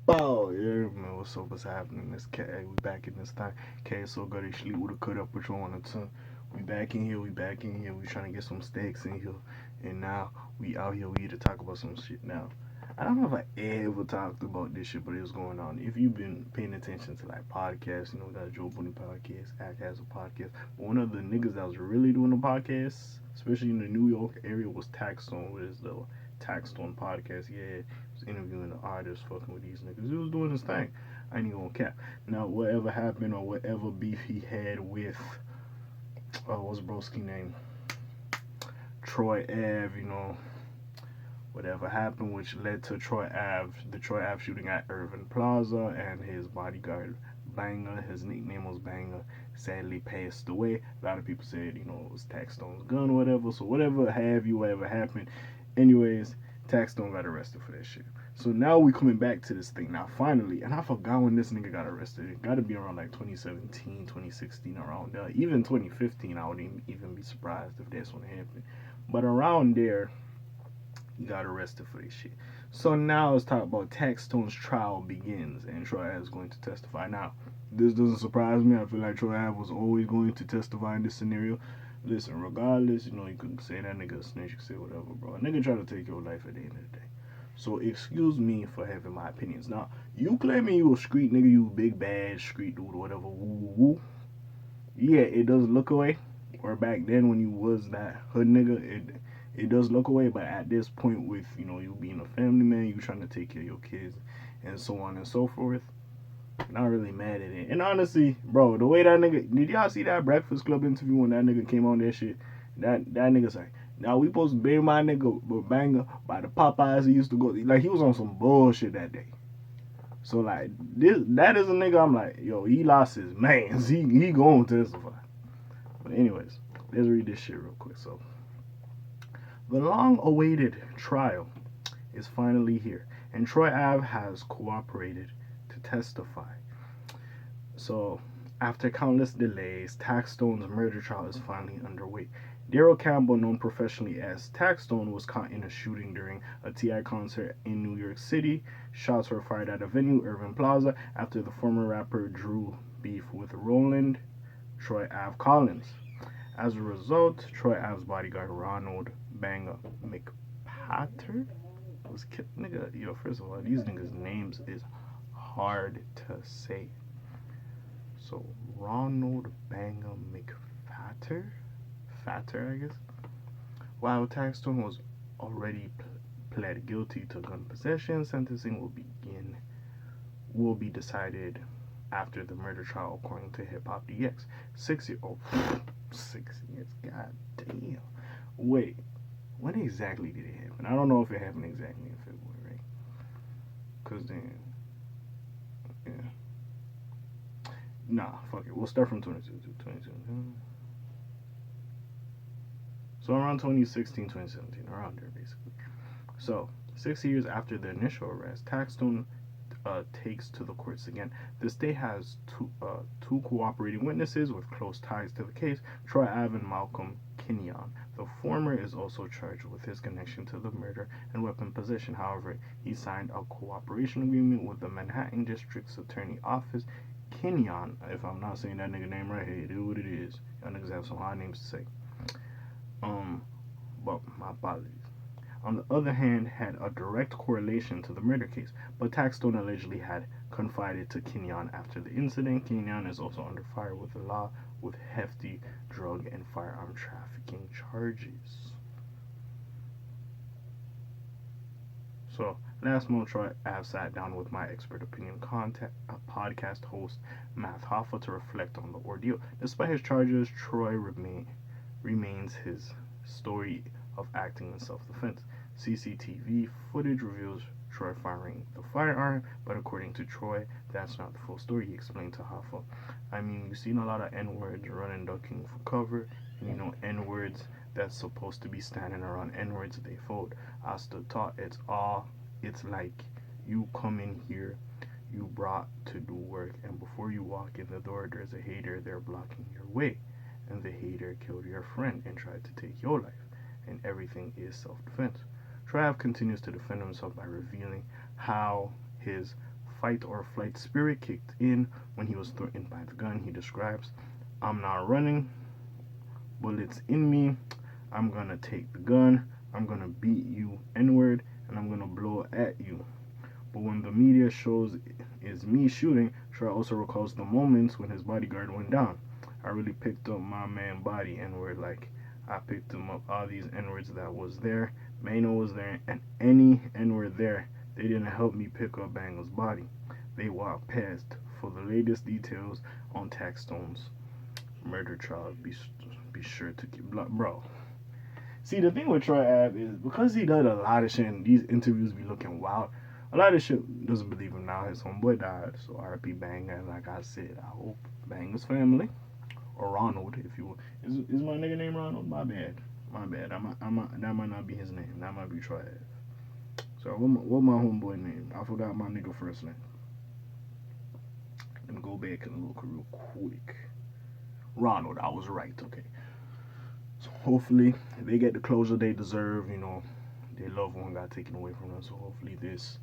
Bow! Yeah, man, what's up? What's happening? It's K. We back in this time. K is so good he sleep with a cut up which one to. We back in here, we back in here. We trying to get some steaks in here. And now we out here, we here to talk about some shit now. I don't know if I ever talked about this shit, but it was going on. If you've been paying attention to like podcasts, we got Joe Bunny podcast, Act has a podcast. But one of the niggas that was really doing the podcast, especially in the New York area, was Taxstone, which is the Taxstone podcast. Yeah, was interviewing the artists, fucking with these niggas. He was doing his thing. I ain't gonna cap. Now, whatever happened or whatever beef he had with, what's broski name? Troy Ave, whatever happened, which led to the Troy Ave shooting at Irving Plaza, and his bodyguard Banga, his nickname was Banga, sadly passed away. A lot of people said, it was Taxstone's gun, whatever. So whatever whatever happened. Anyways, Taxstone got arrested for that shit. So now we coming back to this thing. Now finally, and I forgot when this nigga got arrested. It got to be around like 2017, 2016, around there. Even 2015, I wouldn't even be surprised if that's when it happened. But around there, he got arrested for this shit. So now let's talk about Taxstone's trial begins, and Troy Ave is going to testify. Now, this doesn't surprise me. I feel like Troy Ave was always going to testify in this scenario. Listen, regardless, you can say that nigga a snitch, you can say whatever, bro. A nigga try to take your life at the end of the day. So excuse me for having my opinions. Now, you claiming you a street nigga, you big bad street dude, whatever, woo woo woo. Yeah, it does look away. Or back then when you was that hood nigga, it does look away. But at this point, with you being a family man, you trying to take care of your kids, and so on and so forth. Not really mad at it. And honestly, bro, the way that nigga, did y'all see that Breakfast Club interview when that nigga came on that shit? That nigga's like, now we supposed to bury my nigga Banga by the Popeyes he used to go. Like he was on some bullshit that day. So like that is a nigga. I'm like, yo, he lost his mans. He going to testify. But anyways, let's read this shit real quick. So the long-awaited trial is finally here, and Troy Ave has cooperated to testify. So, after countless delays, Taxstone's murder trial is finally underway. Daryl Campbell, known professionally as Taxstone, was caught in a shooting during a T.I. concert in New York City. Shots were fired at a venue, Irving Plaza, after the former rapper drew beef with Roland Troy Ave Collins. As a result, Troy Ave's bodyguard Ronald Banga McPatter was killed. Nigga, yo, first of all, these niggas' names is hard to say. So Ronald Banga McFatter, Fatter, I guess. While Taxstone was already pled guilty to gun possession, sentencing will be decided after the murder trial, according to Hip Hop DX. 6 years. Oh, 6 years. God damn. Wait, when exactly did it happen? I don't know if it happened exactly in February, right? Cause then, yeah. Nah, fuck it. We'll start from 22 to 22. So around 2016, 2017, around there basically. So 6 years after the initial arrest, Taxstone takes to the courts again. The state has two cooperating witnesses with close ties to the case, Troy Ave and Malcolm Kenyon. The former is also charged with his connection to the murder and weapon possession. However, he signed a cooperation agreement with the Manhattan District's Attorney Office. Kenyon, if I'm not saying that nigga name right, hey, it is what it is. Y'all niggas have some hard names to say. But my apologies. On the other hand, had a direct correlation to the murder case, but Taxstone allegedly had confided to Kenyon after the incident. Kenyon is also under fire with the law with hefty drug and firearm trafficking charges. So, last month, Troy Ave sat down with my expert opinion podcast host, Matt Hoffa, to reflect on the ordeal. Despite his charges, Troy remains his story of acting in self-defense. CCTV footage reveals Troy firing the firearm, but according to Troy, that's not the full story. He explained to Hoffa, I mean, you've seen a lot of N-words running, ducking for cover, and N-words that's supposed to be standing around N-words, they fold. I stood taught, it's like you come in here, you brought to do work, and before you walk in the door, there's a hater there blocking your way, and the hater killed your friend and tried to take your life, and everything is self-defense. Troy Ave continues to defend himself by revealing how his fight or flight spirit kicked in when he was threatened by the gun. He describes, I'm not running, bullets in me, I'm gonna take the gun, I'm gonna beat you N-word, and I'm gonna blow at you. But when the media shows is me shooting, Troy also recalls the moments when his bodyguard went down. I really picked up my man body N-word, like I picked him up all these N-words that was there. Mano was there, and any N-word there, they didn't help me pick up Banga's body. They walked past. For the latest details on Taxstone's murder trial, be sure to keep bro. See, the thing with Troy Ave is because he does a lot of shit and these interviews be looking wild, a lot of shit doesn't believe him now. His homeboy died, so RP Banga. And like I said, I hope Banga's family, or Ronald, if you will. Is my nigga name Ronald? My bad. My bad. That might not be his name. That might be Troy Ave. So, what my homeboy name? I forgot my nigga first name. Let me go back and look real quick. Ronald, I was right, okay. So hopefully they get the closure they deserve. You know, their loved one got taken away from them. So hopefully this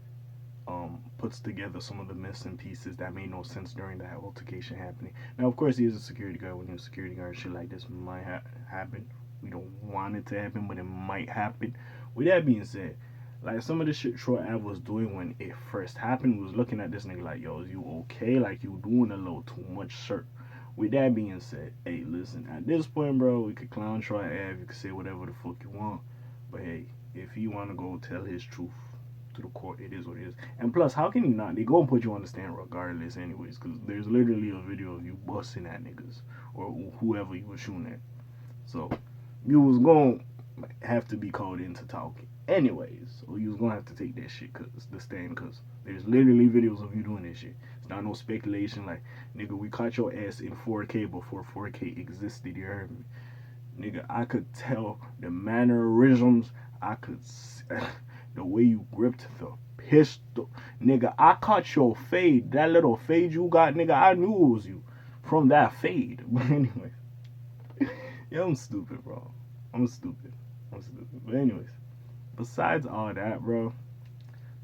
puts together some of the missing pieces that made no sense during that altercation happening. Now, of course, he is a security guard. When you're a security guard, shit like this might happen. We don't want it to happen, but it might happen. With that being said, like some of the shit Troy Ave was doing when it first happened, we was looking at this nigga like, yo, is you okay? Like you doing a little too much, sir. With that being said, hey, listen, at this point, bro, we could clown Troy Ave, you could say whatever the fuck you want, but hey, if he want to go tell his truth to the court, it is what it is. And plus, how can you not? They go and put you on the stand regardless anyways, because there's literally a video of you busting at niggas, or whoever you was shooting at. So, you was going to have to be called in to talk anyways, so you was going to have to take that shit, the stand, because there's literally videos of you doing this shit. It's not no speculation like, nigga, we caught your ass in 4K before 4K existed, you heard me? Nigga, I could tell the mannerisms, I could the way you gripped the pistol. Nigga, I caught your fade, that little fade you got, nigga, I knew it was you from that fade. But anyway, yeah, I'm stupid, bro. I'm stupid. But anyways, besides all that, bro,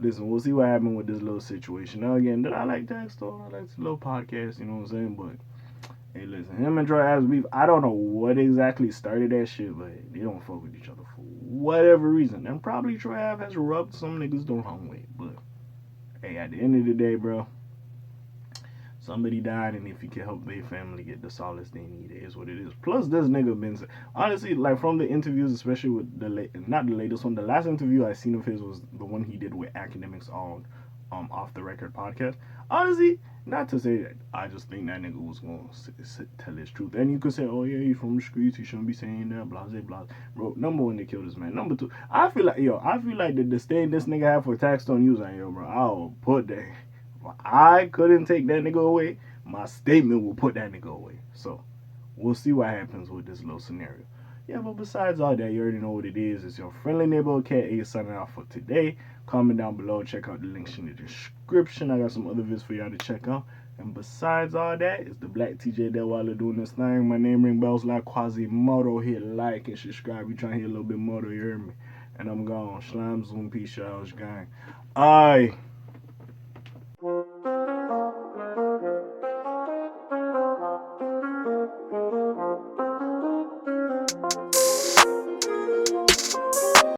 listen, we'll see what happens with this little situation. Now, again, did I like Taxstone? I like this little podcast, you know what I'm saying? But, hey, listen, him and Troy Ave beef, I don't know what exactly started that shit, but they don't fuck with each other for whatever reason. And probably Troy Ave has rubbed some niggas the wrong way. But, hey, at the end of the day, bro, somebody died, and if you can help their family get the solace they need, it is what it is. Plus, this nigga been, honestly, like from the interviews, especially with not the latest one, the last interview I seen of his was the one he did with Academics on Off the Record podcast. Honestly, not to say that, I just think that nigga was going to tell his truth. And you could say, oh yeah, he's from the streets, he shouldn't be saying that, blah, blah, blah. Bro, number one, they killed this man. Number two, I feel like the stand this nigga had for Taxstone, he was like, yo, bro, I'll put that. If I couldn't take that nigga away, my statement will put that nigga away. So, we'll see what happens with this little scenario. Yeah, but besides all that, you already know what it is. It's your friendly neighborhood K.A. signing out for today. Comment down below. Check out the links in the description. I got some other vids for y'all to check out. And besides all that, it's the Black TJ Delweiler doing this thing. My name ring bells like Quasimodo. Hit like and subscribe. You trying to hear a little bit more, you hear me? And I'm gone. Slime Zoom. Peace out, gang. Aye.